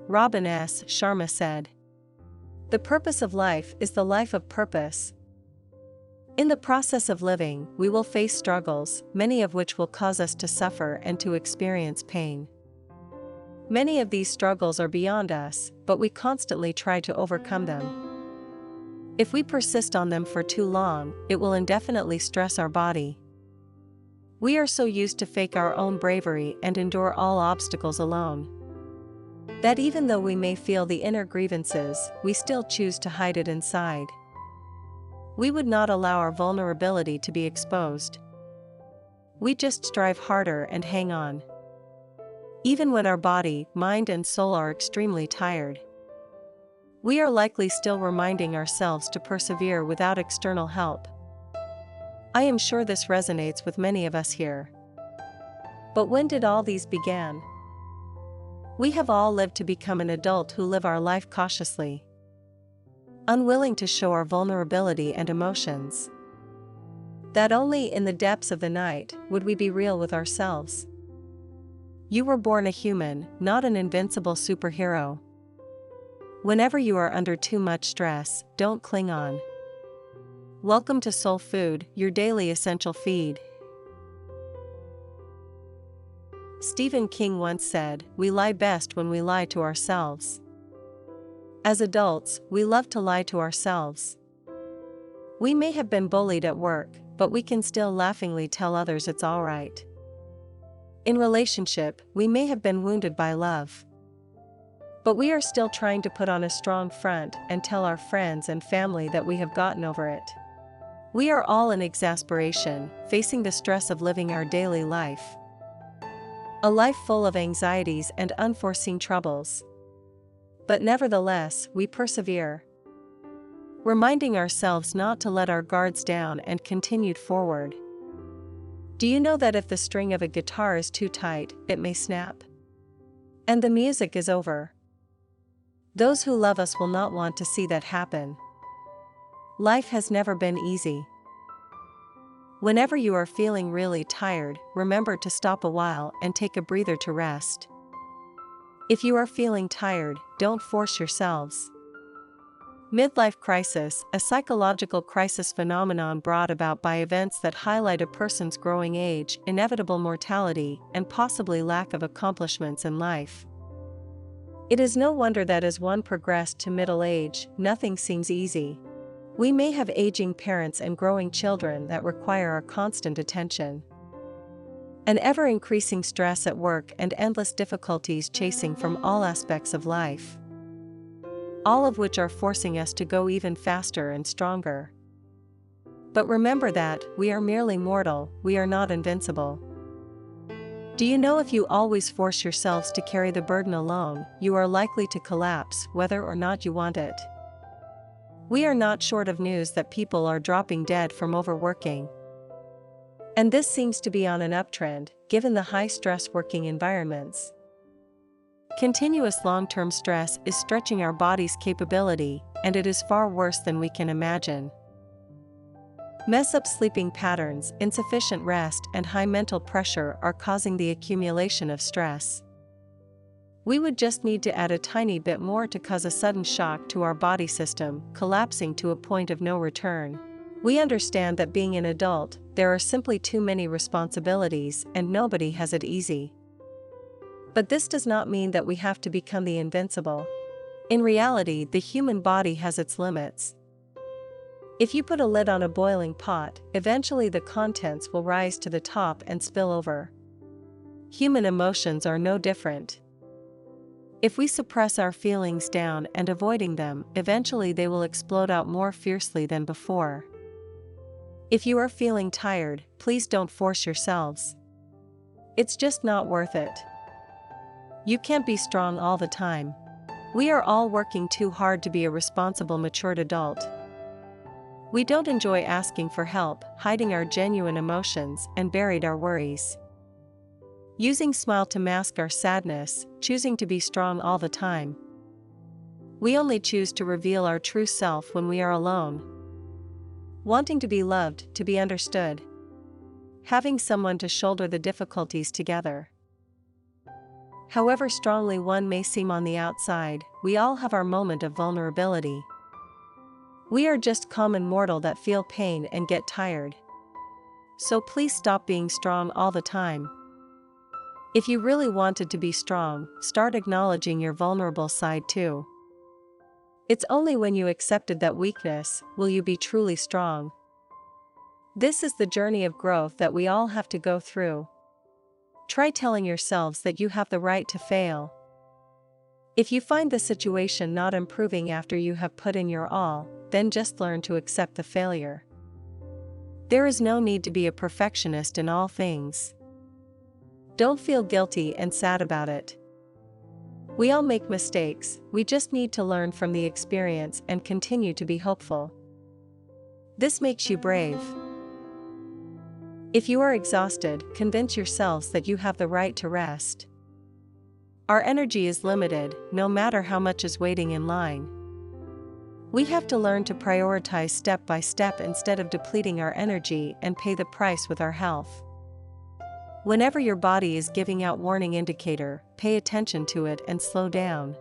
Robin S. Sharma said. The purpose of life is the life of purpose. In the process of living, we will face struggles, many of which will cause us to suffer and to experience pain. Many of these struggles are beyond us, but we constantly try to overcome them. If we persist on them for too long, it will indefinitely stress our body. We are so used to fake our own bravery and endure all obstacles alone, that even though we may feel the inner grievances, we still choose to hide it inside. We would not allow our vulnerability to be exposed. We just strive harder and hang on. Even when our body, mind and soul are extremely tired, we are likely still reminding ourselves to persevere without external help. I am sure this resonates with many of us here. But when did all these begin? We have all lived to become an adult who live our life cautiously, unwilling to show our vulnerability and emotions. That only in the depths of the night would we be real with ourselves. You were born a human, not an invincible superhero. Whenever you are under too much stress, don't cling on. Welcome to Soul Food, your daily essential feed. Stephen King once said, "We lie best when we lie to ourselves." As adults, we love to lie to ourselves. We may have been bullied at work, but we can still laughingly tell others it's all right. In relationship, we may have been wounded by love, but we are still trying to put on a strong front and tell our friends and family that we have gotten over it. We are all in exasperation, facing the stress of living our daily life. A life full of anxieties and unforeseen troubles. But nevertheless, we persevere, reminding ourselves not to let our guards down and continued forward. Do you know that if the string of a guitar is too tight, it may snap, and the music is over? Those who love us will not want to see that happen. Life has never been easy. Whenever you are feeling really tired, remember to stop a while and take a breather to rest. If you are feeling tired, don't force yourselves. Midlife crisis, a psychological crisis phenomenon brought about by events that highlight a person's growing age, inevitable mortality, and possibly lack of accomplishments in life. It is no wonder that as one progressed to middle age, nothing seems easy. We may have aging parents and growing children that require our constant attention. An ever-increasing stress at work and endless difficulties chasing from all aspects of life. All of which are forcing us to go even faster and stronger. But remember that, we are merely mortal, we are not invincible. Do you know if you always force yourselves to carry the burden alone, you are likely to collapse whether or not you want it? We are not short of news that people are dropping dead from overworking. And this seems to be on an uptrend, given the high-stress working environments. Continuous long-term stress is stretching our body's capability, and it is far worse than we can imagine. Mess-up sleeping patterns, insufficient rest, and high mental pressure are causing the accumulation of stress. We would just need to add a tiny bit more to cause a sudden shock to our body system, collapsing to a point of no return. We understand that being an adult, there are simply too many responsibilities and nobody has it easy. But this does not mean that we have to become the invincible. In reality, the human body has its limits. If you put a lid on a boiling pot, eventually the contents will rise to the top and spill over. Human emotions are no different. If we suppress our feelings down and avoiding them, eventually they will explode out more fiercely than before. If you are feeling tired, please don't force yourselves. It's just not worth it. You can't be strong all the time. We are all working too hard to be a responsible, matured adult. We don't enjoy asking for help, hiding our genuine emotions, and buried our worries. Using smile to mask our sadness, choosing to be strong all the time. We only choose to reveal our true self when we are alone. Wanting to be loved, to be understood. Having someone to shoulder the difficulties together. However strongly one may seem on the outside, we all have our moment of vulnerability. We are just common mortal that feel pain and get tired. So please stop being strong all the time. If you really wanted to be strong, start acknowledging your vulnerable side too. It's only when you accepted that weakness will you be truly strong. This is the journey of growth that we all have to go through. Try telling yourselves that you have the right to fail. If you find the situation not improving after you have put in your all, then just learn to accept the failure. There is no need to be a perfectionist in all things. Don't feel guilty and sad about it. We all make mistakes, we just need to learn from the experience and continue to be hopeful. This makes you brave. If you are exhausted, convince yourselves that you have the right to rest. Our energy is limited, no matter how much is waiting in line. We have to learn to prioritize step by step instead of depleting our energy and pay the price with our health. Whenever your body is giving out warning indicator, pay attention to it and slow down.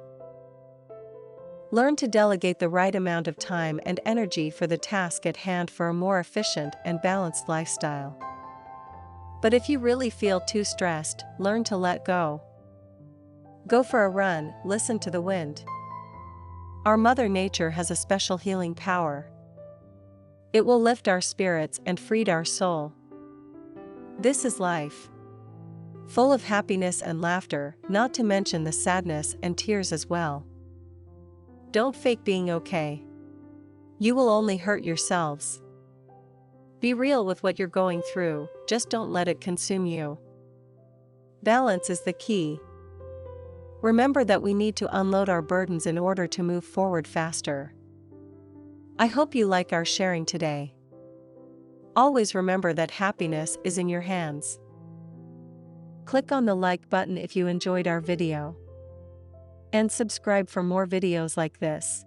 Learn to delegate the right amount of time and energy for the task at hand for a more efficient and balanced lifestyle. But if you really feel too stressed, learn to let go. Go for a run, listen to the wind. Our Mother Nature has a special healing power. It will lift our spirits and feed our soul. This is life. Full of happiness and laughter, not to mention the sadness and tears as well. Don't fake being okay. You will only hurt yourselves. Be real with what you're going through, just don't let it consume you. Balance is the key. Remember that we need to unload our burdens in order to move forward faster. I hope you like our sharing today. Always remember that happiness is in your hands. Click on the like button if you enjoyed our video. And subscribe for more videos like this.